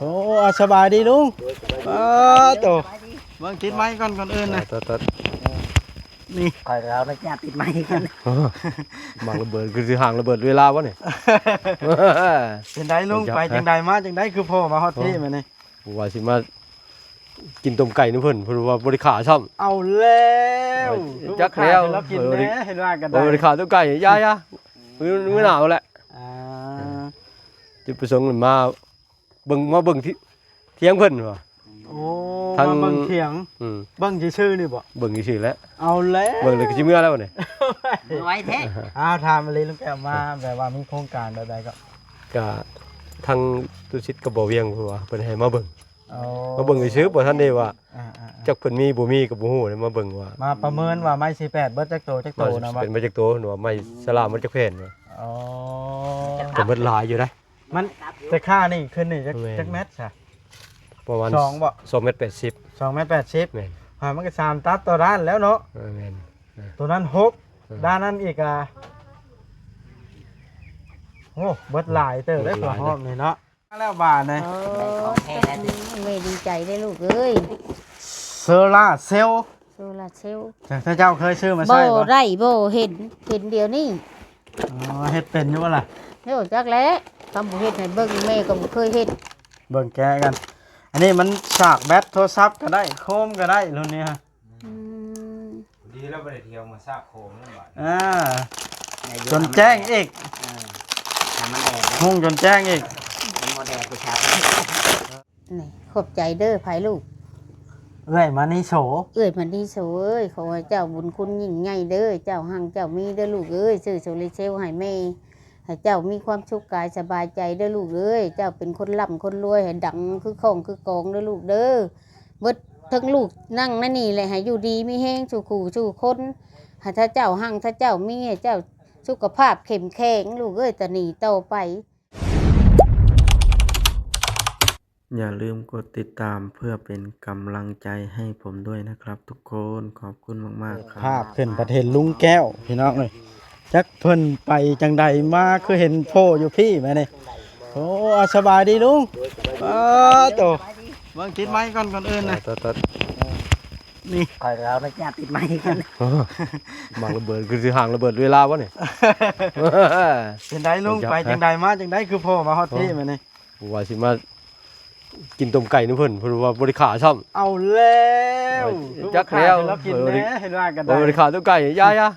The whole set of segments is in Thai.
โอ้สบายดีลุงโตเบิ่งติดไม้ก่อนอื่นนะนี่คอยเราไม่ญาติติดไม้กันมังระเบิดคือสิห่างระเบิดเวลาวะนี่ จังไดลุงไปจังไดมาจังไดคือพ่อมาฮอดที่มื้อนี้ว่าสิมากินต้มไก่นี่เพิ่นว่าบ่ได้ขาซ้ำเอาแล้วจักแล้วเรากินแหน่เห็นว่ากันได้บ่ได้ขาต้มไก่ยายามื้อหนาวแหละจุดประสงค์มาเบิ่งที่เที่ยงเพิ่นว่าโอ้ทางเบิ่งเถียงเบิ่งชื่อนี่บ่เบิ่งชื่อแล้วเอาแล้วเบิ่งเลยก็สิเมื่อแล้วนี่ไว้แท้ถามอะไรลุงแก้วมาแบบว่ามีโครงการใดๆก็ทางตุสิตก็บ่เวียงเพราะว่าเพิ่นให้มาเบิ่งมาเบิ่งซื่อบ่ทันได้ว่าจักเพิ่นมีบ่มีก็บ่ฮู้เลยมาเบิ่งว่ามาประเมินว่าไม้48เบิดจักโตนะเป็นไม้จักโตหนูว่าไม้สลามมันจักแผ่นอ๋อก็เบิดหลายอยู่ได้มันแต่ค่านี่ขึ้นนี่จักเม็ดซะประมาณ2บ่2.80 เมตร2.80 เมตรแม่นมันก็3ตัดต่อด้านแล้วเนาะแม่นตัวนั้น6ด้านนั้นอีกโอ้เบิดหลายเติบได้พอหอมนี่เนาะแล้วบาทเลยไม่ดีใจได้ลูกเอ้ยโซล่าเซลล์ถ้าเจ้าเคยซื้อมาใช่บ่ได้บ่เห็นเดียวนี่เฮ็ดเป็นอยู่บ่ล่ะเฮ็ดจักแล้วคำบ่เฮ็ดให้เบิ่งแม่ก็บ่เคยเฮ็ดเบิ่งแกกันอันนี้มันฉากแบตโทรศัพท์ก็ได้โคมก็ได้รุ่นนี้ฮะดีแล้วบ่ได้เที่ยวมาซากโคมนั่นบาดจนแจ้งอีกมันแดดหุ่งจนแจ้งอีกมันบ่แดดไปครับนี่ขอบใจเด้อไผลูกมานี่โฉมานี่โฉเอ้ยขอให้เจ้าบุญคุณยิ่งใหญ่เด้อเจ้าหังเจ้ามีเด้อลูกเอ้ยซื้อโซลิเซลให้แม่ให้เจ้ามีความสุขกายสบายใจเด้อลูกเอ้ยเจ้าเป็นคนร่ำคนรวยให้ดังคือของคือกองเด้อลูกเด้อเบิดทั้งลูกนั่งนั่นนี่เลยให้อยู่ดีมีแห้งสู่ขู่สู่คนถ้าเจ้าหังถ้าเจ้ามีเจ้าสุขภาพเข้มแข็งลูกเอ้ยตะหนีต่อไปอย่าลืมกดติดตามเพื่อเป็นกำลังใจให้ผมด้วยนะครับทุกคนขอบคุณมากๆครับภาพขึ้นประเทศลุงแก้วพี่น้องเลยจักเพิ่นไปจังใดมาคือเห็นโพอยู่พี่แม่นี่โอ้สบายดีลุงโตเบิ่งติดไม้ก่อนอื่นนะนี่คอยเราไม่ญาติติดไม้กันมังระเบิดคือสิห่างระเบิดเวลาวะนี่จังไดลุงไปจังใดมาจังไดคือพ่อมาฮอดที่แม่นี่ว่าสิมากินต้มไก่นี่เพิ่นว่าบ่ได้ขาซ้ำเอาแล้วจักแล้วเรากินแหน่เห็นว่ากันได้บ่ได้ขาต้มไก่ยายา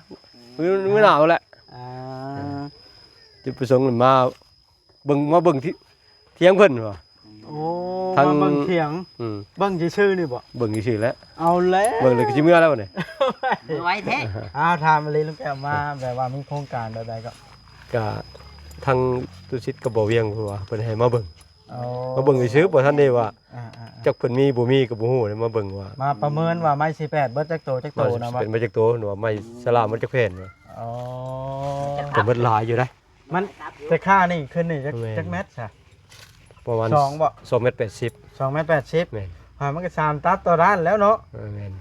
มื้อหนาวแหละจุดประสงค์มาเบิ่งที่เที่ยงเพิ่นว่าโอ้ทางเบิ่งเถียงเบิ่งชื่อนี่บ่เบิ่งชื่อแล้วเอาแล้วเบิ่งเลยก็สิเมื่อแล้วนี่ไว้แท้ถามอะไรลุงแก้วมาแบบว่ามีโครงการใดๆก็ทางตุสิตก็บ่เวียงเพราะว่าเพิ่นให้มาเบิ่งมาเบิ่งซื่อบ่ทันได้ว่าจักเพิ่นมีบ่มีก็บ่ฮู้เลยมาเบิ่งว่ามาประเมินว่าไม้48เบิดจักโตนะเป็นไม้จักโตหนูว่าไม้สลามมันจักแผ่นก็เบิดหลายอยู่ได้มันแต่ค่านี่ขึ้นนี่จักเม็ดซะประมาณ2บ่2.80 เมตร2.80 เมตรแม่นมันก็3ตัดต่อด้านแล้วเนาะแม่น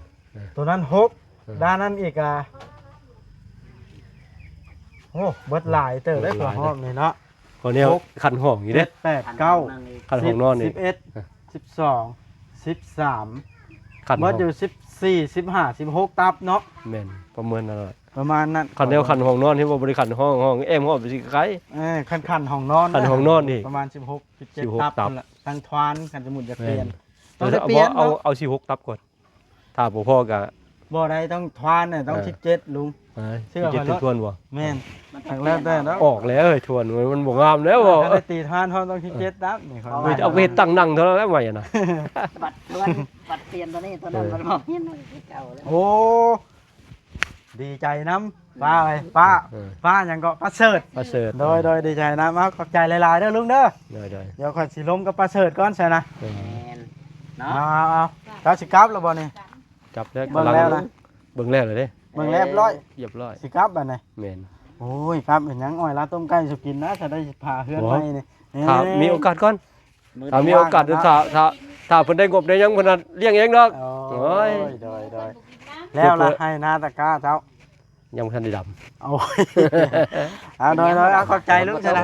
ตัวนั้น6ด้านนั้นอีกโอ้เบิดหลายเติบได้พอหอมนี่เนาะคนนี้คันห้องอยู่เด้8 9คันห้องนอนนี่11 12 13คันบ่อยู่14 15 16ตับเนาะแม่นประเมินนั่นแหละประมาณนั้นคันเดียวคันห้องนอนที่ว่าบ่ได้คันห้องแอมห้องไปสิไกลคันห้องนอนคันห้องนอนนี่ประมาณ16 17ตับตั้งทวานกันสมุดจะเปลี่ยนต้องเปลี่ยนเอา16ตับก่อนถ้าบ่พอก็บ่ได้ต้องทวานน่ะต้อง17ลุงเชื่อว่าทวนบ่แม่นทั้งแล้วแต่เนาะออกแล้วทวนมันบ่งามแล้วบ่ถ้าได้ตีทานต้อง17ตับนี่เอาไปตั้งนั่งเท่านั้นแล้วใหม่น่ะบัตรเปลี่ยนตัวนี้ตัวนั้นมันบ่เห็นเก่าแล้วโอ้ดีใจน้ำป้าหยังก็ป้าเสิร์ชโดยดีใจนะมาขอบใจหลายๆเด้อลุงเด้อเดี๋ยวค่อยสิล้มกับป้าเสิร์ชก่อนใช่นะเนาะเอาสิกลับแล้วบ่นี่กลับแล้ว เบิ่งแล้วนะเบิ่งแล้วเลยเด้เบิ่งเรียบร้อยสิกลับบัดนี้แม่นโอ้ยครับเป็นหยังอ้อยลาต้มไก่สุกินนะถ้าได้พาเฮือนไปนี่ถ้ามีโอกาสก่อนถ้ามีโอกาสถ้าเพิ่นได้งบได้ยังเพิ่นเลี้ยงเองดอกโอ้ยโดยแล้วล่ะให้นาตะกร้าเจ้ายังทันได้ดำโอ้ยโดยขอบใจลูกใช่ไหม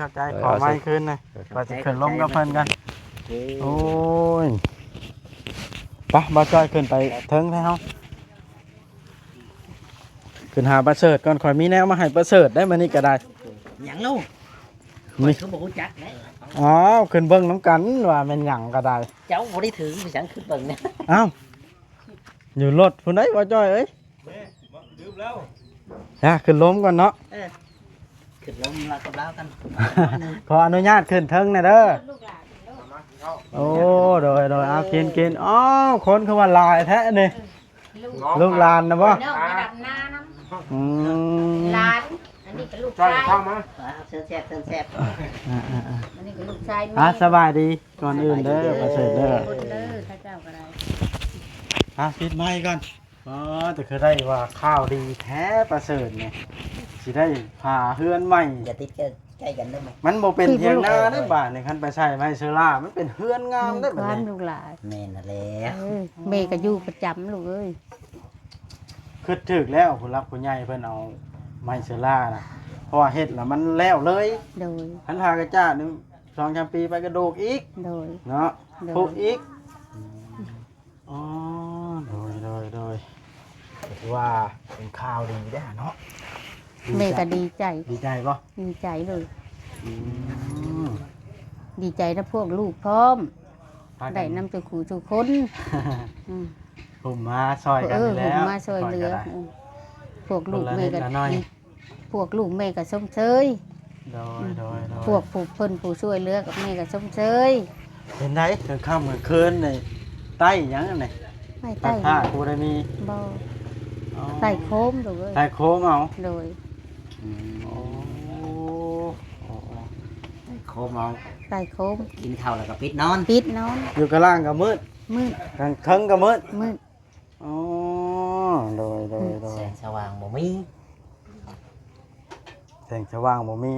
ขอบใจขอไม้คืนนะว่าจะขึ้นลมกับเพิ่นกัน เค โอ้ยไปบ่จ้อยขึ้นไปเทิงแท้เฮาขึ้นหาประเสริฐก่อนข่อยมีแนวมาให้ประเสริฐได้มื้อนี้ก็ได้ หยังลูก นี่ เขาบอกจักได้ อ้าวขึ้นเบิ่งน้ำกันว่าแม่นหยังก็ได้ เจ้าบ่ได้ถือไปสังขึ้นเบิ่งเนี่ย อ้าวอยู่รถพุ่นได้บ่จ้อยเอ้ยลืมแล้วขึ้นล้มก่อนเนาะ ขึ้นลงแล้วกับเรากัน ขออนุญาตขึ้นเทิงหน่อยเด้อโอ้โดยเอากินอ้าวคนคือว่าหลายแท้นี่ลูกหลานนะบ่ น้องไปดำนาน้ อืม ำหลานอันนี้ก็ลูกชาย เชิญแซ่บเชิญแซ่บ อันนี้ก็ลูกชาย สบายดีก่อนอื่นเด้อประเสริฐเด้อ คนเด้อข้าเจ้าก็ได้ ปิดไมค์ก่อนอ๋อแต่คือได้ว่าข้าวดีแท้ประเสริฐเนี่ยสิได้ผ่าเฮือนใหม่ อย่าติดใกล้กันได้ไหม มันบ่เป็นเทียงนาได้บ้านนี่คันไปใช้ไม้เชอร่ามันเป็นเฮือนงามได้ ค บัด วาม นี้ ลูกหลาน แม่นแล้ว แม่ก็อยู่ประจำลูกเอ้ย คือถึกแล้วผู้รักผู้ใหญ่เพิ่นเอาไม้เชอร่านะเพราะว่าเฮ็ดแล้วมันแล้วเลย โดย คันพากระจ้านึง2-3 ปีไปกระโดกอีก โดย เนาะ โดย พุกอีกอ๋อโดยถือว่าเป็นข่าวดีได้อเนาะ แม่ก็ดีใจ ดีใจป่ะ ดีใจเลย ดีใจนะพวกลูกพร้อม ได้นำตัวขู่ทุกคนอืม ผมมาซอยกัน ผม แล้ว มาช่วยเหลือ ก็ได้ พวกลูก คนละ แม่ก็ นิดละหน่อย พวกลูกแม่ก็ชมเชย โดย พวกผู้เพิ่นผู้ช่วยเหลือกับแม่ก็ชมเชย เห็นได้เกิดข้ามเมื่อคืนในใต้หยังไง ไม่ ตั ใต้ ดผ้ากูได้มี บ่ อ๋อ ใต้โค้มดูเลย ใต้โค้งเอา โดย โอ้ โคมเอา ใต้โค้ม กินข้าวแล้วก็ปิดนอน ปิดนอน อยู่กระล่างกับมืด มืด กลางเทิงกับมืด มืด อ๋อโดย แสงสว่างบ่มี แสงสว่างบ่มี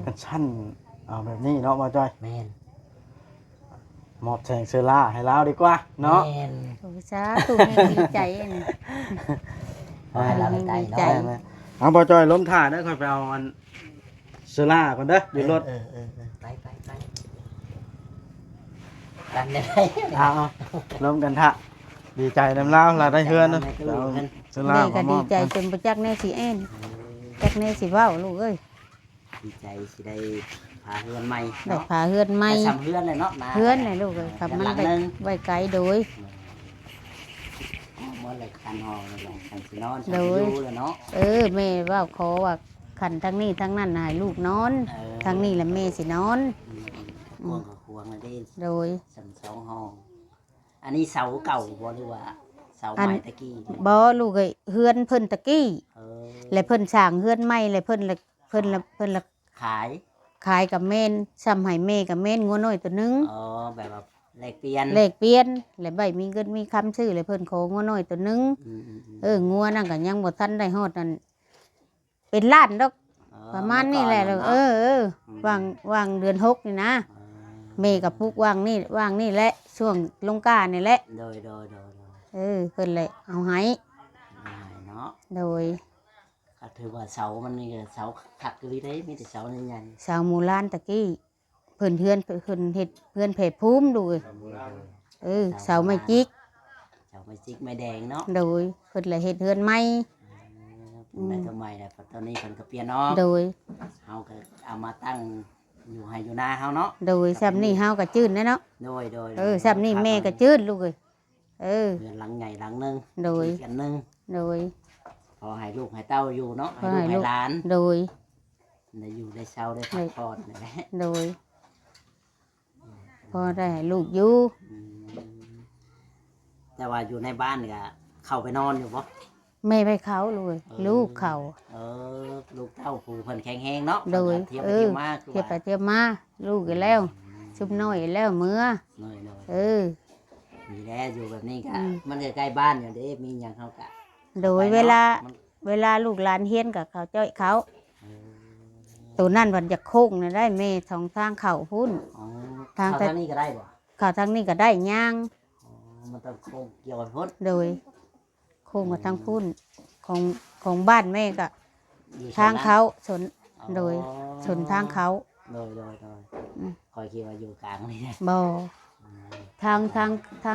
กันชั้นเอาแบบนี้เนาะมาจ้อย แม่น มอบแสงเซอร่าให้เราดีกว่าเนาะ แม่น โอ้สาธุแม่ดีใจนี่ ขอให้เราได้ ดีใจ เนาะ เอาบ่จ้อยล้มถ่าเด้อค่อยไปเอาอันเซอร่าก่อนเด้ออยู่รถ ไปกันได้ไหม เอาล้มกันท่าดีใจนำเล่าเราได้เฮือนเนาะเอาเซอร่า แม่ก็ มาม ดี อบ ใจจนประจักษ์แน่สิแอนจักษ์แน่สิเว้าลูกเอ้ย ดีใจสิได้พาเฮือนใหม่ ได้ เนาะ พาเฮือนใหม่ ได้ซ้ำเฮือนเลยเนาะนะ เฮือนน่ะลูกเอ้ยครับมันไปไว้ไกลโดย เมื่อไรคันหอเลยคันสินอน โดย เลยเนาะ แม่เว่าขอว่าขันทั้งนี้ทั้งนั้นให้ลูกนอนทั้งนี้แหละแม่สินอน ควงกับควงเลยดิ โดย สันสองห้องอันนี้เสาเก่าบ่หรือว่าเสา อัน ไม้ตะกี้ บ่ลูกเอ้ยเฮือนเพิ่นตะกี้ เออ และเพิ่นสร้างเฮือนใหม่และเพิ่นละ ขาย ขายกับแม่นซ้ำให้แม่กับแม่นงัวน้อยตัวหนึง อ๋อแบบว่าแลกเปลี่ยน เลขเปลี่ยนและใบมีเงินมีคำซื้อและเพิ่นของัวน้อยตัวหนึง งัวนั่นก็ยังบ่ทันได้ฮอดนั่นเป็นล้านดอกประมาณนี้แหละลูกวางเดือน6นี่นะแม่กับปุกวางนี่แหละช่วงลงกานี่แหละ โดยเพิ่นเลยเอาให้ เนาะ โดย ก็ถือว่าเสามันนี่ก็เสาขัดกรีได้มีแต่เสาใหญ่ สาวหมู่ลานตะกี้เพิ่นเฮือนเฮ็ดเฮือนเพจภูมิดูเสาไม้จิก เสาไม้จิกไม้แดงเนาะ โดยเพิ่นเลยเฮ็ดเฮือนใหม่ ในทำไมแต่ตอนนี้เพิ่นก็เปลี่ยนออก โดย เฮาก็เอามาตั้งอยู่ให้อยู่นาเฮาเนาะ โดยซ้ำนี่เฮาก็จื้นแน่เนาะ โดย ซ้ำนี่แม่ก็จื้นลูกเรือนหลังใหญ่หลังนึง โดย อีกอันนึง โดย พอให้ลูกให้เต้าอยู่เนาะ พอ ให้ ให้ ลูก ลูก ให้หลาน โดย ได้อยู่ได้เช้าได้พักผ่อนนี่แหละ โดยพอได้ให้ลูกอยู่ แต่ว่าอยู่ในบ้านก็เข้าไปนอนอยู่บ่ แม่ไปเขาเลยลูกเขา ลูกเต้าผู้เพิ่นแข็งแรงเนาะ โดย เที่ยวไปเที่ยวมาคือ เทียบไป ว่า เทียบมาลูกกันแล้วชุบน้อยแล้วเมื่อ หน่อย มีแลอยู่แบบนี้ก็ อืม มันก็ใกล้บ้านอยู่เด้มีหยังเฮาก็ โดย ไป เว นะ ลา มัน เวลาลูกหลานเฮียนกับเขาจ้อยเขา เออ ตัวนั่นวันจะโค้งนะได้แม่ทองทางเข่าพุ่น อ๋อ ทาง เข้าทางนี้ก็ได้บ่ เข่าทางนี้ก็ได้ย่าง อ๋อมันต้องโค้งเกี่ยวกับพุ่น โดยโค้งกับทางพุ่นของบ้านแม่ก็ อยู่ ทางเขาสน อ๋อ โดย ชนทางเขา โดย อืม คอยคิดว่าอยู่กลางนี่ บ่ ทาง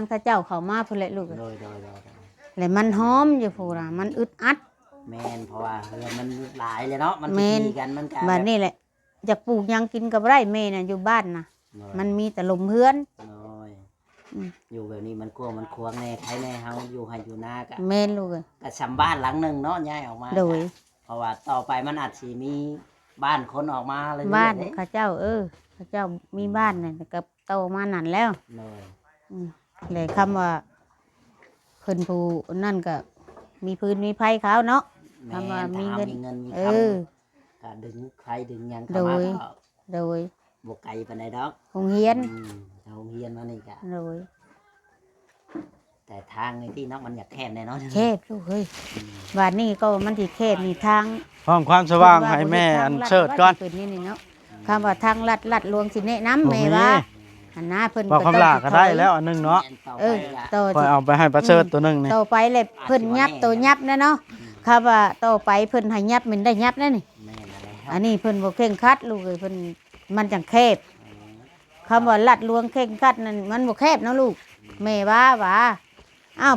ถ้าเจ้าเข้ามาพุ่นแหละลูก โดย แล้วมันหอมอยู่พูน่ะมันอึดอัด แม่นเพราะว่าเฮือนมันหลายเลยเนาะมัน แม่น ตีกันมันก็ บัดนี้แหละอยากปลูกหยังกินกับไรแม่น่ะอยู่บ้านน่ะ โดย มันมีแต่ลมเฮือน โดย อืม อยู่แบบนี้มันกลัวมันควงแน่ใครแน่เฮาอยู่ให้อยู่หน้ากะ แม่นลูกเอ้ย ก็สำบ้านหลังหนึงเนาะย้ายออกมา โดย เพราะว่าต่อไปมันอาจสิมีบ้านคนออกมาเลย บ้าน เด้ ข้าเจ้าข้าเจ้ามีบ้านน่ะกับโตมานั่นแล้ว โดย เลยคำว่าเพิ่นผู้นั่นก็มีพื้นมีไผเขาเนาะ แม่ ทำว่ามี ถ้า เงิน มีเงินมี เอ ค อ ำก็ดึงใครดึงหยัง โด เข้ามาย ก็ โดย บ่ไกลปานใดดอก โรงเรียน เอาเฮียนมานี่กะ โดย แต่ทางในที่นอกมันอยากแคบแน่เนอน แคบลูกเฮ้ยบ้านนี้ก็มันสิแคบนี่ทาง เพิ่มความสว่างให้แม่อันเชิดก่อน เพิ่นนี่เนาะคำว่าทางลัดลวงสิแนะนำแม่ว่าอันน่าเพิ่น บอกคำลาก็ได้แล้วอันหนึงเนาะ เออต่อ ค่อยเอาไปให้ประเสริฐตัวหนึงนี่ ต่อไปเลยเพิ่นยับตัวยับนะเนาะคำว่าต่อไปเพิ่นให้ยับมันได้ยับนั่นนี่ แม่นอะไรค อั รับ นนี้เพิ่นบ่เคร่งครัดลูกเอ้ยเพิ่นมันจังแคบคำว่าลัดลวงเคร่งครัดนั่นมันบ่แคบเนาะลูกแม่ว่าอ้าว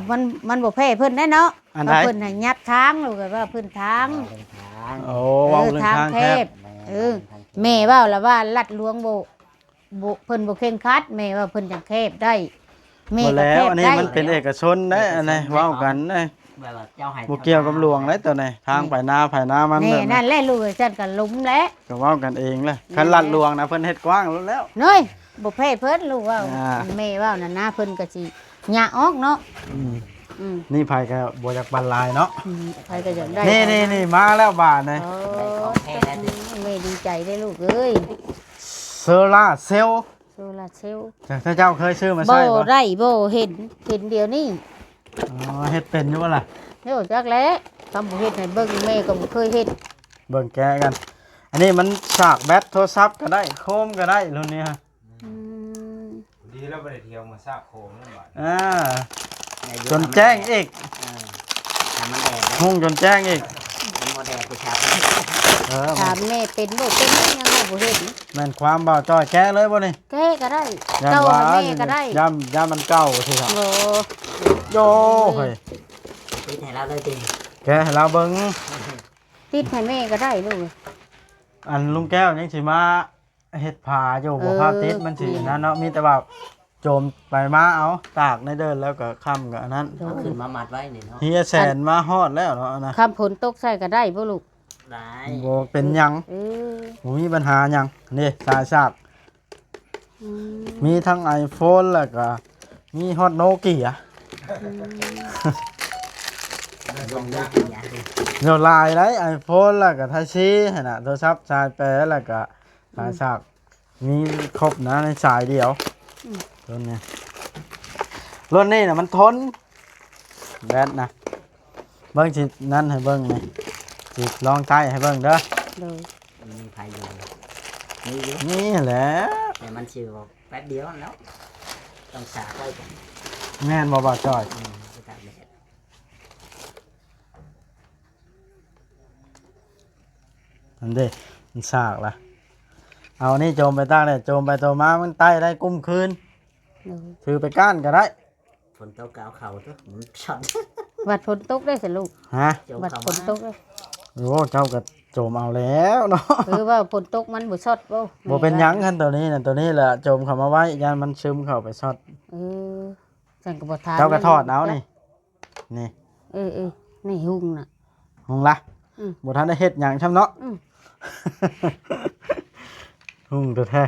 มันบ่แพ้เพิ่นแน่เนาะ อัน เพ ใด ราะเพิ่นให้ยับทางลูกเอ้ยว่าเพิ่นทาง เป็นทาง โอ้เว้าเรื่องทางแคบ เออ แม่ว่าแล้วว่าลัดลวงบ่เพิ่นบ่เคร่งครัดแม่ว่าเพิ่นจังแคบได้แม่ บ่ ก็ แล้ แคว บ อันนี้ ได้ มันเป็นเอกชนได้อันนี้เว้ากันได้ แบบว่าเจ้าให้ บ่เกี่ยวกับหลวงเลยตัวนี้ทางไปนาไผนามัน นี่ แบบ นั่นแหละลูกเอ้ยฉันก็ล้มแล้ว ก็เว้ากันเองเลยคันลัดหลวงนะเพิ่นเฮ็ดกว้างแล้ว น้อยบ่แพ้เพิ่นลูกว่า อ่า แม่ว่านั่นนะเพิ่นก็สิหยะออกเนาะ อืม อืม นี่ไผก็บ่อยากบรรลัยเนาะ ใครก็อยากได้ นี่มาแล้วบาทนี่ โอ้แม่ดีใจได้ลูกเอ้ย โซล่าเซลล์ โซลาร์เซลล์ ถ้าเจ้าเคยซื้อมา บ่ ใช้บ่ ได้บ่เห็นเดียวนี่ อ๋อเฮ็ดเป็นอยู่บ่ล่ะ เดี๋ยวจักแล้วคำบ่เฮ็ดให้เบิ่งแม่ก็บ่เคยเฮ็ด เบิ่งแกะกัน อันนี้มันสากแบตโทรศัพท์ก็ได้โคมก็ได้รุ่นนี้ฮะ อืม ดีแล้วบ่ได้เที่ยวมาซากโคมนั่นบาด อ่า ในยุค จนแจ้งอีก เออถ้ามันแดดนะ หุ่งจนแจ้งอีก มันบ่แดดไปชาร์จ เออ ถามแม่เป็นบ่เป็นได้ยังบ่เฮ็ด แม่นความบ่าวจ้อยแกะเลยบ่นี่ แก้ก็ได้ ย่าน เจ้า ว่า แม่ก็ได้ ย่านมันเก่าสิครับ โอ้ โยเฮ้ย ติดให้เราเลยติ แกะให้เราเบิ่ง ติดให้แม่ก็ได้ลูก อันลุงแก้วยังสิมาเฮ็ดผ้าอยู่บ่พาติดมันสินั่นเนาะมีแต่ว่าโจมไปมาเอาตากในเดินแล้วก็ค่ำก็อันนั้น เอาขึ้นมามัดไว้นี่เนาะ เฮียแสนมาฮอดแล้วเนาะนะ คำฝนตกใส่ก็ได้บ่ลูก ได้ บ่เป็นหยัง เออ บ่มีปัญหาหยังนี่สายซาก อืม มีทั้ง iPhone แล้วก็มีฮอตโนเกีย ลงด้วยกินยาดิ เดี๋ยวลายได้ iPhone แล้วก็ไทซีหั่นน่ะโทรศัพท์สายแปรแล้วก็สายซากมีครบนะในสายเดียวรุ่นนี้รุ่นนี้น่ะมันทนแบตนะเบิ่งสินั่นให้เบิ่งนี่สิลองใช้ให้เบิ่งเด้อ โดย มันมีไฟอยู่มีอยู่ นี่แหละ แต่มันชิวแป๊บเดียวแล้วต้องสาไว้ก่อน แม่นบ่บ่าวจ้อย ไปตากแดด อันเด้มันซากล่ะเอานี่โจมไปตั้งเลยโจมไปโจมมามันไต่ได้กุ้มคืน โดย ถือไปก้านก็ได้ ฝนตกก็เอาเข่าตัวมันช็อต วัดฝนตกได้สิลูก ฮะ เจ้า วัด เข่า ฝนตกได้ โอ้เจ้าก็โจมเอาแล้วเนาะ คือว่าฝนตกมันบ่ช็อตบ่ บ่เป็นหยังคันตัวนี้น่ะตัวนี้แหละโจมเข้ามาไว้ยานมันซึมเข้าไปช็อต เออฉันก็บ่ทาน เจ้าก็ทอดเอานี่นี่ เออนี่หุ่งน่ะ หงละ อืม บ่ทันได้เฮ็ดหยังช่ำเนาะ อืม หงตัวแท้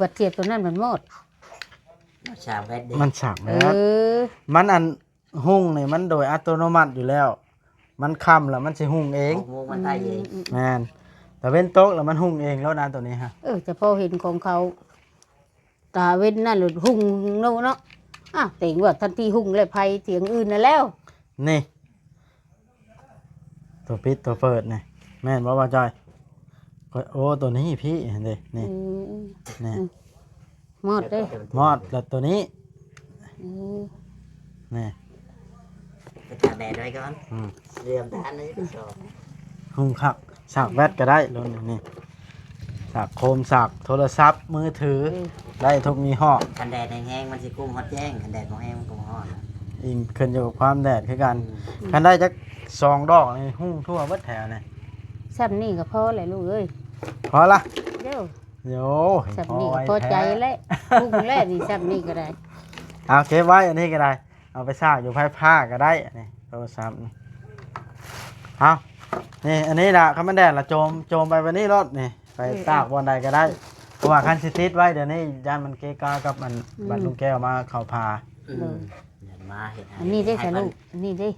บัดเทียบตัวนั้นมันหมด ชาแวดเด็ มันฉาก เอ แล้ว อ มันอันหุ่งนี่มันโดยอัตโนมัติอยู่แล้ว มันค่ำแล้วมันสิหุ่งเอง งูมันได้เอง แม่นแต่เว้นโต๊ะแล้วมันหุ่งเองแล้วนะตัวนี้ฮะ จะพอเห็นของเขา ตาเว้นนั่นหลุดหุ่งโน่เนาะเต็งว่าทันทีหุ่งเลยภัยเถียงอื่นน่ะแล้ว นี่ ตัวปิดตัวเปิดนี่แม่นบ่ว่าจอยก็โอ้ตัวนี้พี่เห็นดินี่ นี่ หมดเด้ มอดแล้วตัวนี้ เออ นี่ ไปตากแดดไว้ก่อน อืม เรียมทานเลยไปชม หุ่งคักสากแวดก็ได้รุ่นนี้นี่ สากโคมสากโทรศัพท์มือถือได้ทุกยี่ห้อ คันแดดแห้งๆมันสิกุ้มฮอดแจ้งคันแดดบ่แห้งมันกุ้มฮอด อิงขึ้นอยู่กับความแดดคือกันคันได้จัก2 ดอกนี่หุ้งทั่วเบิดแถวนี่ ซ้ำนี่ก็พอแหละลูกเอ้ย พอละ เด้อ โย ซ้ำนี่ก็พอใจแล้วลูกแรกนี่ซ้ำนี่ก็ได้ เอาเก็บไว้อันนี้ก็ได้เอาไปซากอยู่ภายผ้าก็ได้นี่โทรศัพท์นี่เอานี่อันนี้ล่ะคันมันแดดละโจมไปวันนี้รถนี่ไปตากบนใดก็ได้เพราะว่าคันสิติดไว้เดี๋ยวนี้ย่านมันเกะกะกับมันบัดลุงแก้วมาเข้าพา เด้อ เดี๋ยวมาเฮ็ดให้ อันนี้ได้ใช่ลูกอันนี้ได้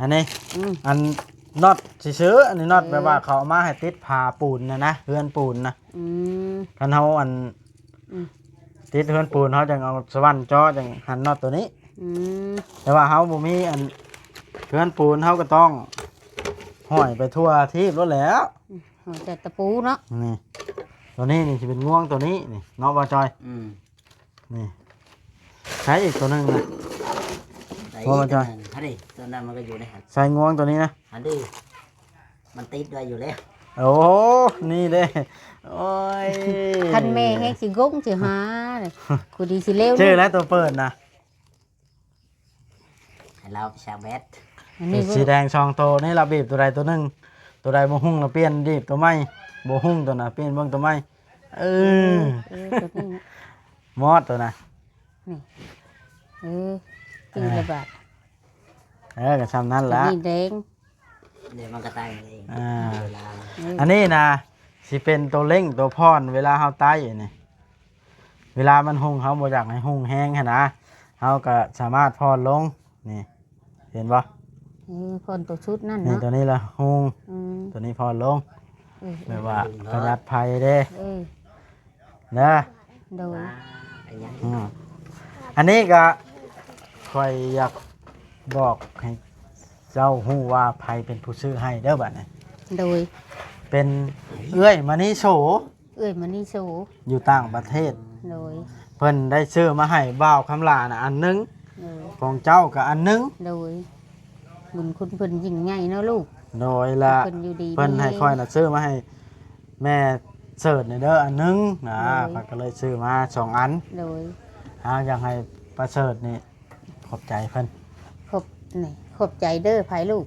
อันนี้ อืม อันน็อตสิซื้ออันนี้น็อตแบบว่าเขาเอามาให้ติดผาปูนนะเฮือนปูนนะ อืม คันเฮาอัน อืม ติดเฮือนปูนเฮาจังเอาสว่านจ่อจังหันน็อตตัวนี้ อืม แต่ว่าเฮาบ่มีอันเฮือนปูนเฮาก็ต้องห้อยไปทั่วที่รถแล้ว หัวใจตะปูเนาะ นี่ตัวนี้นี่สิเป็นง่วงตัวนี้นี่เนาะบ่จอย อืม นี่ใช้อีกตัวหนึงนะ ได้ พอมาจ้ะ อันนี้ตัวนั้นมันก็อยู่ในหัน ใส่ง่วงตัวนี้นะ อันนี้มันติดไว้อยู่แล้ว โอ้นี่เด้โอ้ย คันแม่แห้งสิงงสิหาเลยกูดีสิเร็ว ชื่อแล้วตัวเปิดนะ ให้เราชาแบต อันนี้ สีแดงช่องโตนี่เราบีบตัวใดตัวหนึงตัวใดบ่หุ้งเราเปลี่ยนบีบตัวใหม่บ่หุ้งตัวน่ะเปลี่ยนเบิ่งตัวใหม่เออ ตัวนี้นะ มอดตัวน่ะ ตีละบาท ก็ซ้ำนั้น ตัว ละ นี้แดง เดี๋ยวมันก็ตั้งเอง อ่า เวลา อันนี้นะสิเป็นตัวเร่งตัวพรเวลาเฮาไต้นี่เวลามันหุ้งเฮาบ่อยากให้หุ้งแห้งหันนะเฮาก็สามารถพรลงนี่เห็นบ่ พอนตัวชุดนั่น นี่ เนาะ ตัวนี้ละหุ้ง อืม ตัวนี้พรลง เออ แบบว่าประหยัดภัยเด้ เออ นะ โดย ไอ้ยัง อืมอันนี้ก็ค่อยอยากบอกให้เจ้าฮู้ว่าภัยเป็นผู้ซื้อให้เด้อบัดนี้ โดย เป็นเอื้อยมานิโช เอ้ยมันนี่โซ อยู่ต่างประเทศ โดย เพิ่นได้ซื้อมาให้บ่าวคำลาน่ะอันหนึง โดย ของเจ้าก็อันหนึง โดยบุญคุณเพิ่นยิ่งใหญ่เนาะลูก โดยละ เพิ่นอยู่ดี เพิ่นให้ค่อยน่ะซื้อมาให้แม่เสิร์ชนี่เด้ออันหนึงนะข้อยก็เลยซื้อมา2 อัน โดย อยากให้ประเสริฐนี่ขอบใจเพิ่น ขอบนี่ขอบใจเด้อภายลูก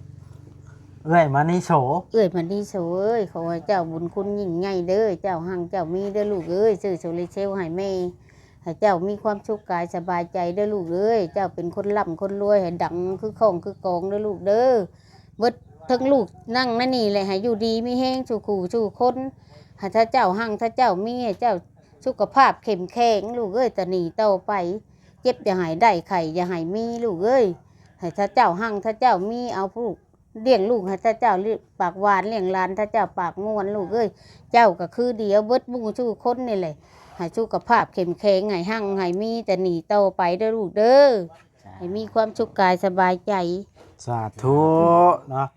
เอื้อยมานิโช เอ้ยมันนี่โซเอ้ยขอให้เจ้าบุญคุณยิ่งใหญ่เด้อเจ้าหังเจ้ามีเด้อลูกเอ้ยซื้อโซลิเชลให้แม่ให้เจ้ามีความสุขกายสบายใจเด้อลูกเอ้ยเจ้าเป็นคนร่ำคนรวยให้ดังคือของคือกองเด้อลูกเด้อเบิดทั้งลูกนั่งนั่นนี่เลยให้อยู่ดีมีแห้งสู่ขู่สู่คนให้ถ้าเจ้าหังถ้าเจ้ามีให้เจ้าสุขภาพเข้มแข็งลูกเอ้ยแต่หนีต่อไปเจ็บอย่าใหายได้ไข่อย่าใหายมีลูกเอ้ยให้ถ้าเจ้าหังถ้าเจ้ามีเอาลูกเลี้ยงลูกให้ถ้าเจ้าปากหวานเลี้ยงหลานถ้าเจ้าปากงวนลูกเอ้ยเจ้าก็คือเดียวเบิดมู่สู่คนนี่แหละให้สุขภาพเข้มแข็งให้หังให้มีแต่หนีต่อไปเด้อลูกเด้อให้มีความสุขกายสบายใจ สาธุเนาะ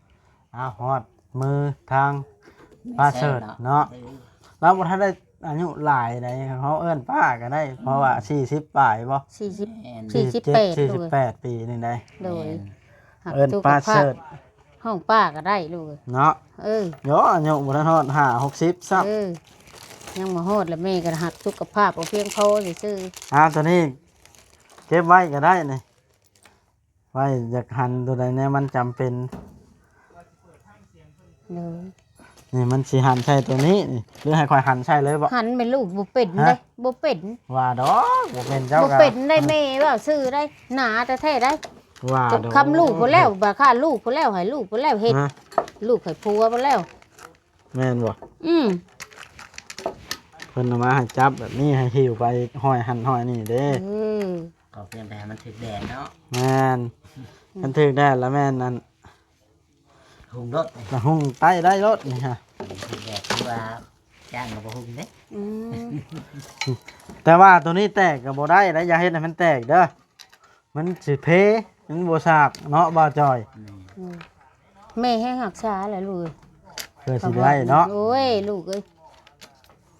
ฮอดมือทางป้าเสิร์ชเนาะแล้วบ่ทันได้อายุหลายใดเขาเอิ้นป้าก็ได้ เพราะว่า40ปลายบ่ 48 ปีนี่ได้ โดยหัก เอิ้น สุข ป้า ภาพ เสิร์ช ห้องป้าก็ได้ลูก เนาะ เออ โยอายุบ่ทันฮอด60ซับ เออยังมาโหดแล้วแม่ก็หักสุขภาพเอาเพียงพอซื่อ ตัวนี้เก็บไว้ก็ได้นี่ไว้อยากหันตัวใดเนี่ยมันจำเป็น ๆเลย นี่มันสิหันใช่ตัวนี้นี่หรือให้ค่อยหันใช่เลยบ่ หันเป็นลูกบ่เป็นได้บ่เป็น ว่าดอกบ่เป็นเจ้า บ่ ก็ เป็นได้แม่ว่าซื้อได้หนาแต่แท้ได้ ว่า จบ ดอก คำลูกพอแล้วบ่ค่าลูกพอแล้วให้ลูกพอแล้วเฮ็ด ฮะ ลูกให้ผัวพอแล้ว แม่นบ่ อืม เพิ่นเอามาให้จับแบบนี้ให้หิวไปห้อยหันห้อยนี่เด้ เออ ก็เพียงแต่มันถึกแดดเนาะ แม่นมันถึกได้แล้วแม่นนั่น หุงรถเลย ละหุ่งใต้ได้รถนี่ฮะ ถึกแดดคือว่าจ้างมาบ่หุงเด้ อืม แต่ว่าตัวนี้แตกก็บ่ได้นะอย่าเฮ็ดให้มันแตกเด้อมันสิเพมันบ่ซากเนาะบ่จอย แม่ให้หักษาแหละลูก เพื่อสิได้เนาะ โอ้ยลูกเอ้ย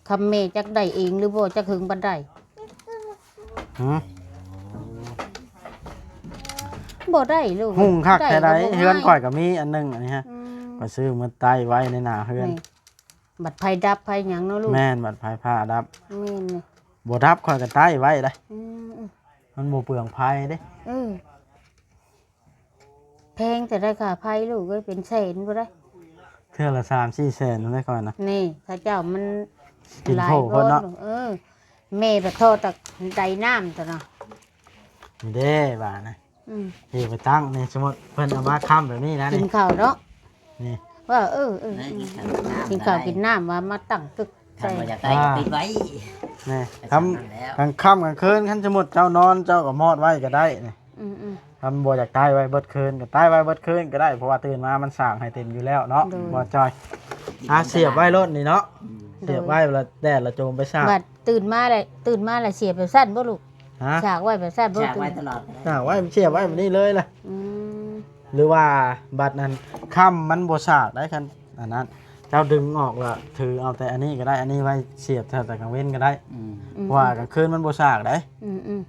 คำแม่จักได้เองหรือบ่จักหึงบันได หือ บ่ได้ลูก หุ่งคักแท้ใด ก็บ่ เฮือน ให้ ข่อยก็มีอันหนึงอันนี้ฮะ อืม ก็ซื้อมาใต้ไว้ในหน้าเฮือน นี่ บัดไผดับไผหยังเนาะลูก แม่นบัดไผผ้าดับ แม่นเลย บ่ดับข่อยก็ใต้ไว้ได้ อืม มันบ่เปลืองไผเด้ เออแพงแต่ได้ค่าไผลูกเอ้ยเป็นแสนบ่ได้ เทื่อละ3-4แสนนั่นได้ก่อนนะ นี่ถ้าเจ้ามัน กิน หลาย โผเพิ่นเนาะ เออแม่ไปโทษตักใดน้ำตัวเนาะ นี่เด้บาดนะ อืม ที่ไปตั้งนี่สมมุติเพิ่นเอามาค้ำแบบนี้นะ กิ นี่ นข้าวเนาะ นี่ ว่าเออ กินข้าว กินข้าวกินน้ำว่ามาตั้งตึกใส่ ทำมาจากใต้ก็ปิดไว้ นี่ ไป คำ ทำนั่นแล้ว กลางค่ำกลางคืนคันสมมุติเจ้านอนเจ้าก็มอดไว้ก็ได้นี่ อืม ทำบ่อยากตายไว้เบิดคืนก็ตายไว้เบิดคืนก็ได้เพราะว่าตื่นมามันสร้างให้เต็มอยู่แล้วเนาะบ่จอยเสียบไว้รถนี่เนาะเสียบไว้แล้วแดดละโจมไปสร้าง บัดตื่นมาเลยเสียบแบบสั้นบ่ลูก ฮะ ฉากไว้แบบสั้นบ่ ฉาก ตื่ ไว้ น ตลอด ไว้เสียบไว้แบบนี้เลยล่ะ อืม หรือว่าบัดนั้นค่ำมันบ่สากได้คันอันนั้นเจ้าดึงออกละถือเอาแต่อันนี้ก็ได้อันนี้ไว้เสียบแต่กลางเว้นก็ได้เพราะว่ากลางคืนมันบ่สากได้ อืม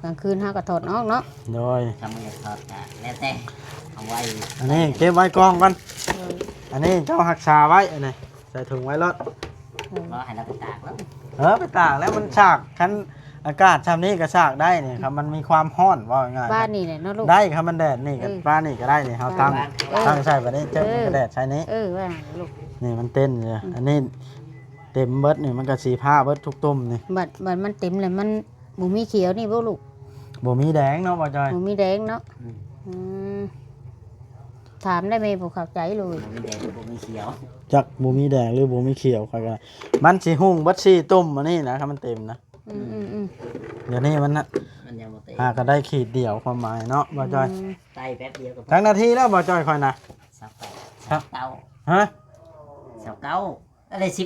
กลางคืนเฮาก็ถอดออกเนาะ โดย ทำมาจากทอดกันแล้วแต่เอาไว้ อันนี้เก็บไว้กองก่อนอันนี้เจ้าหักษาไว้อันนี้ใส่ถุงไว้รถ รอให้เราไปตากแล้ว ไปตากแล้วมันฉากคันอากาศชำนี้ก็ฉากได้นี่ครับมันมีความร้อนว่าง่ายๆ บ้านนี่แหละเนาะลูก ได้ครับมันแดดนี่กับ เออ ป้านี่ก็ได้นี่เขาตั้ง เออ ตั้งใส่แบบนี้เจ้า เออ มันก็แดดใช้นี้ ว่าลูก นี่มันเต้นเลยอันนี้เต็มเบิดนี่มันก็สีผ้าเบิดทุกตุ่มนี่ บัดมันเต็มเลยมันบ่มีเขียวนี่บ่ลูก บ่มีแดงเนาะบ่จอย บ่มีแดงเนาะอืมถามได้ไหมบ่เข้าใจเลย มีแดงบ่มีเขียว จักบ่มีแดงหรือบ่มีเขียวค่อยก็ได้มันสิหุ่งเบิดสี่ตุ่มอันนี้นะครับมันเต็มนะ อืม เดี๋ยวนี้มันน่ะ มันยังบ่เตะ หาก็ได้ขีดเดียวความหมายเนาะบ่จอย ไต่แป๊บเดียวก็ ทั้งนาทีแล้วบ่จอยค่อยนะ สับไปสับเก้า ฮะ สับเก้าอะไร19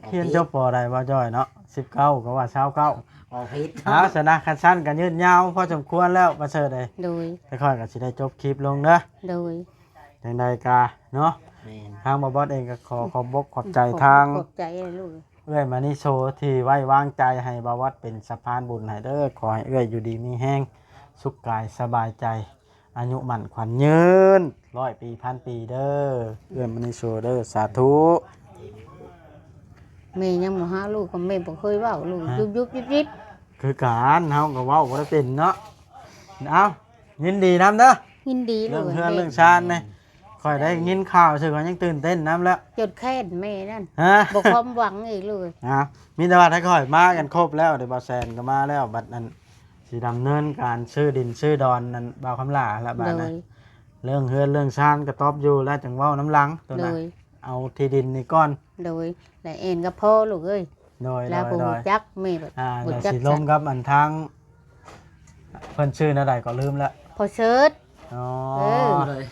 เขียนจบปอได้บ่จอยเนาะ19ก็ว่า29 ออกพิษ สนะคันสั้นกันยืดยาวพอสมควรแล้วประเสริฐเลย โดย ค่อยๆก็สิได้จบคลิปลงเด้อ โดย จังใดกาเนาะ แม่น ทางบอสเองก็ขอบอกขอบใจทาง ขอบใจเลยลูก เอื้อยมานิโชที่ไว้วางใจให้บาววัดเป็นสะพานบุญให้เด้อขอให้เอื้อยอยู่ดีมีแห้งสุขกายสบายใจอายุมั่นขวัญยืน100 ปีพันปีเด้อเอื้อยมานิโชเด้อสาธุ แม่ยังบ่หาลูกก็แม่บ่เคยเว้าลูกยุบยิบ คือการเฮาก็เว้าบ่ได้เป็นเนาะเอายินดีนํเด้อ ยินดีลู เรื่อง ก เพื่อนเรื่องชาตินี่ค่อยได้ยินข่าวสึกว่ายังตื่นเต้นน้ำแล้ว จดแค้นแม่นั่น ฮะ บ่ความหวังอีกลูก มีแต่ว่าถ้าค่อยมากันครบแล้วเดี๋ยวบ่าวแซนก็มาแล้วบัดนั้นสิดำเนินการซื้อดินซื้อดอนนั้นบ่าวคำลาละบัด โด นั้น ย เรื่องเฮือนเรื่องชานก็ตอบอยู่แล้วจังเว้าน้ำหลังตัว โด น่ะ ย เอาที่ดินนี่ก่อน โดยและเอ็นกับพ่อลูกเอ้ย โดย แล้วผู้ โดย จักแม่แบบ เดี๋ยว จัก สิลงกับอันทางเพิ่นชื่อนั่นใดก็ลืมแล้ว พอเชิด อ๋อ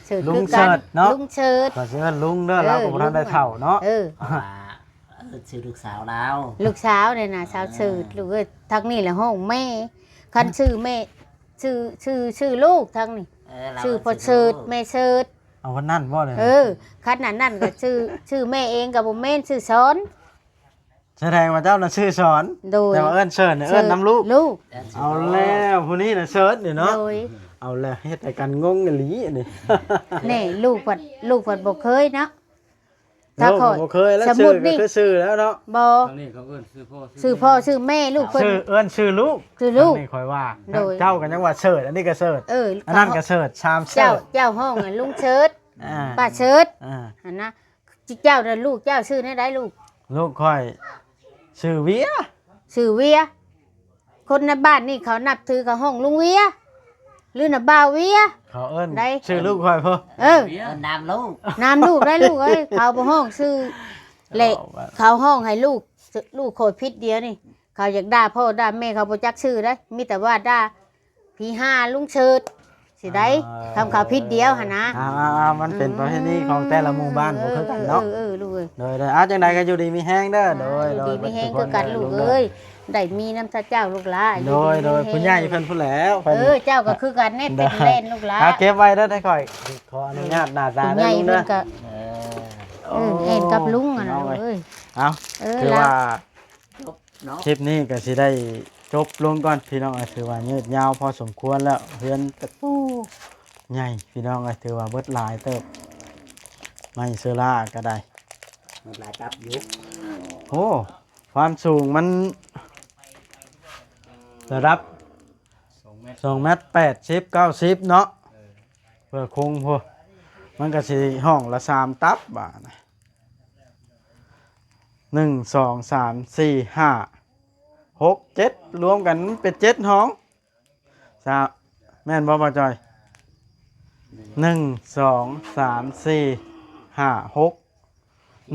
เชิด ลุง คือกัน เชิดเนาะ ลุงเชิด ก็สิเอิ้นลุงเด้อเราก็บ่ทันได้เฒ่าเนาะ เพราะว่าชื่อลูกสาวเรา ลูกสาวเนี่ยนะสาวเชิดลูกเอ้ยทั้งนี้แหละห้องแม่คันชื่อแม่ชื่อลูกทั้งนี้ เรา ชื่อพอเชิดแม่เชิด เอาวันนั้นบ่เลย คันนั้นก็ชื่อแม่เองกับบ่แม่นชื่อซ้อน แสดงว่าเจ้าน่ะชื่อสอน โดย แต่ว่าเอิ้นเชิญเนี่ยเอิ้นน้ำลูก ลูก เอาแล้วผู้นี้น่ะเชิญนี่เนาะ โดย เอาแล้วเฮ็ดให้กันงงอีหลีอันนี่ นี่ลูกผัดบ่เคยนะ ถ้าบ่เคยแล้ว สมุ ชื่อ ด ก็ นี่ คือชื่อแล้วเนาะ บ่ ตอนนี้เขาเอิ้นชื่อพ่อ ชื่อพ่อชื่อแม่ลูกเพิ่น ชื่อเอิ้นชื่อลูก ชื่อลูก อันนี่ค่อยว่า โดย เจ้ากันยังว่าเชิญอันนี้ก็เชิญอันนั้นก็เชิญชามเชิ เจ้า ญ ห้องลุงเชิด อ่า ป้าเชิด อ่า อันนะเจ้าน่ะลูกเจ้าชื่อได้ลูก ลูกค่อยชื่อเวีย ชื่อเวียคนในบ้านนี่เขานับถือกับห้องลุงเวียหรือน่ะบ่าวเวีย เขาเอิ้น ได้ ชื่อลูกค่อยเพิ่น นามลูก นามลูกได้ลูกเอ้ยเขาบ่ห้องชื่อเละเขาห้องให้ลูกโคตรพิษเดียวนี่เขาอยากด่าพ่อด่าแม่เขาบ่จักชื่อได้มีแต่ว่าด่าพี่ห้าลุงเชิดสิได้ทำเขาพิษเดียวหั่นนะ มันเป็นประเพณีของแต่ละหมู่บ้านบ่คือกันเนาะ ลูกเอ้ย โดยจังใดก็อยู่ดีมีแห้งเด้อโดย ดีไม่แห้งคือกันลูกเอ้ยได้มีน้ำตาเจ้าลูกหลาน โดยผู้ใหญ่เพิ่นผู้แหล้วเพิ่น เจ้าก็คือกันแน่เป็นเล่นลูกหลาน เก็บไว้เด้อได้ค่อยขออนุญาตหน้าตา ผู้ เด้ ให อ ญ่ ลุง เพิ่ เด้ น อ ก็เอ็นกับลุงอ่ะนะเอ้ย เอา คือ แล้ว ว่า เนาะ คลิปนี้ก็สิได้จบลงก่อนพี่น้องถือว่ายืดยาวพอสมควรแล้วเพื่อนตะปู ใหญ่พี่น้องเอ้ยถือว่าเบิดหลายเติบไม้เสื้อล่าก็ได้ มันหลายตับอยู่ โอ้ความสูงมันระดับ2 เมตร 80 90เนาะเพื่อคงพวกมันก็สิห้องละ3 ตับบาทนะ1 2 3 4 5 6 7รวมกันเป็น7ห้องแม่นบ่บ่จอย1 2 3 4 5 6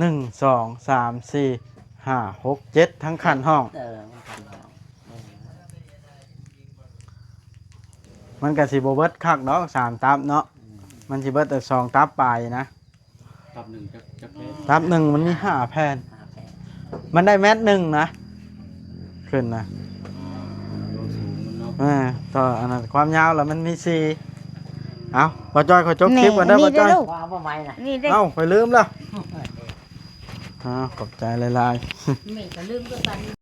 1 2 3 4 5 6 7ทั้งคันห้อง มันทำแล้ว มันก็สิบ่เบิดคักเนาะ3 ตับเนาะมันสิเบิดแต่2 ตับปลายนะตับ1จะแผ่นตับ1มันมี5 แผ่น 5 แผ่น มันได้เมตร1นะขึ้นนะต่ออันนั้นความยาวแล้วมันมี4เอาบ่จอยขอจบคลิปก่อนเด้อบ่จอย ว่าบ่ไหม้น่ะ นี่เด้ เอ้าไปลืมแล้วขอบใจหลายๆ แม่ก็ลืมก็กัน